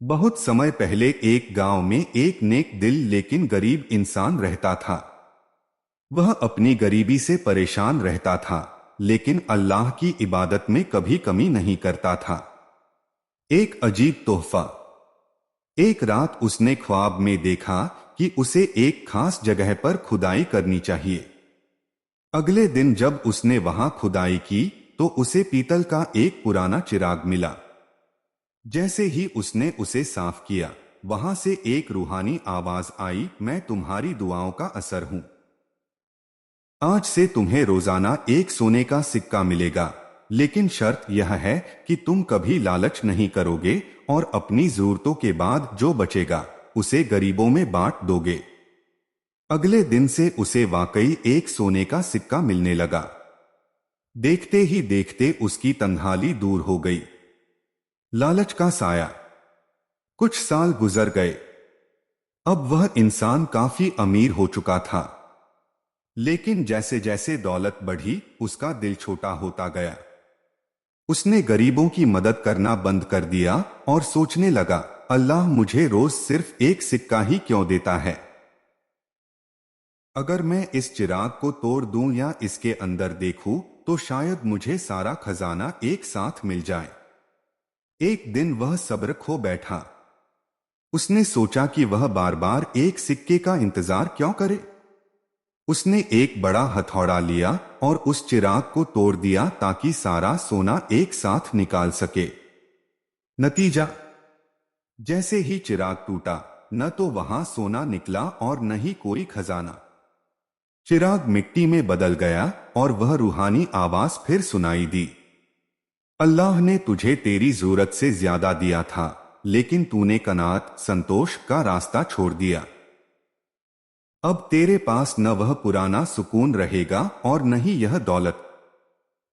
बहुत समय पहले एक गांव में एक नेक दिल लेकिन गरीब इंसान रहता था। वह अपनी गरीबी से परेशान रहता था, लेकिन अल्लाह की इबादत में कभी कमी नहीं करता था। एक अजीब तोहफा। एक रात उसने ख्वाब में देखा कि उसे एक खास जगह पर खुदाई करनी चाहिए। अगले दिन जब उसने वहां खुदाई की तो उसे पीतल का एक पुराना चिराग मिला। जैसे ही उसने उसे साफ किया, वहां से एक रूहानी आवाज आई, मैं तुम्हारी दुआओं का असर हूं। आज से तुम्हें रोजाना एक सोने का सिक्का मिलेगा, लेकिन शर्त यह है कि तुम कभी लालच नहीं करोगे और अपनी जरूरतों के बाद जो बचेगा उसे गरीबों में बांट दोगे। अगले दिन से उसे वाकई एक सोने का सिक्का मिलने लगा। देखते ही देखते उसकी तन्हाली दूर हो गई। लालच का साया। कुछ साल गुजर गए। अब वह इंसान काफी अमीर हो चुका था, लेकिन जैसे जैसे दौलत बढ़ी उसका दिल छोटा होता गया। उसने गरीबों की मदद करना बंद कर दिया और सोचने लगा, अल्लाह मुझे रोज सिर्फ एक सिक्का ही क्यों देता है। अगर मैं इस चिराग को तोड़ दूं या इसके अंदर देखूं तो शायद मुझे सारा खजाना एक साथ मिल जाए। एक दिन वह सब्र खो बैठा। उसने सोचा कि वह बार बार एक सिक्के का इंतजार क्यों करे। उसने एक बड़ा हथौड़ा लिया और उस चिराग को तोड़ दिया ताकि सारा सोना एक साथ निकाल सके। नतीजा, जैसे ही चिराग टूटा, न तो वहां सोना निकला और न ही कोई खजाना। चिराग मिट्टी में बदल गया और वह रूहानी आवाज फिर सुनाई दी, अल्लाह ने तुझे तेरी जरूरत से ज्यादा दिया था, लेकिन तूने कनात संतोष का रास्ता छोड़ दिया। अब तेरे पास न वह पुराना सुकून रहेगा और न ही यह दौलत।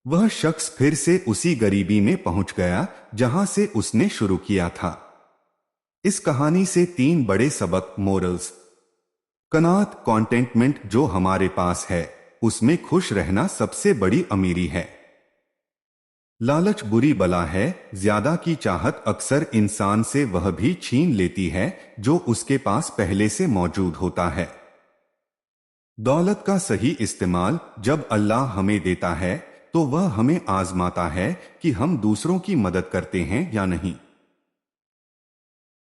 वह शख्स फिर से उसी गरीबी में पहुंच गया जहां से उसने शुरू किया था। इस कहानी से तीन बड़े सबक मोरल्स। कनात कॉन्टेंटमेंट, जो हमारे पास है उसमें खुश रहना सबसे बड़ी अमीरी है। लालच बुरी बला है, ज्यादा की चाहत अक्सर इंसान से वह भी छीन लेती है जो उसके पास पहले से मौजूद होता है। दौलत का सही इस्तेमाल, जब अल्लाह हमें देता है तो वह हमें आजमाता है कि हम दूसरों की मदद करते हैं या नहीं।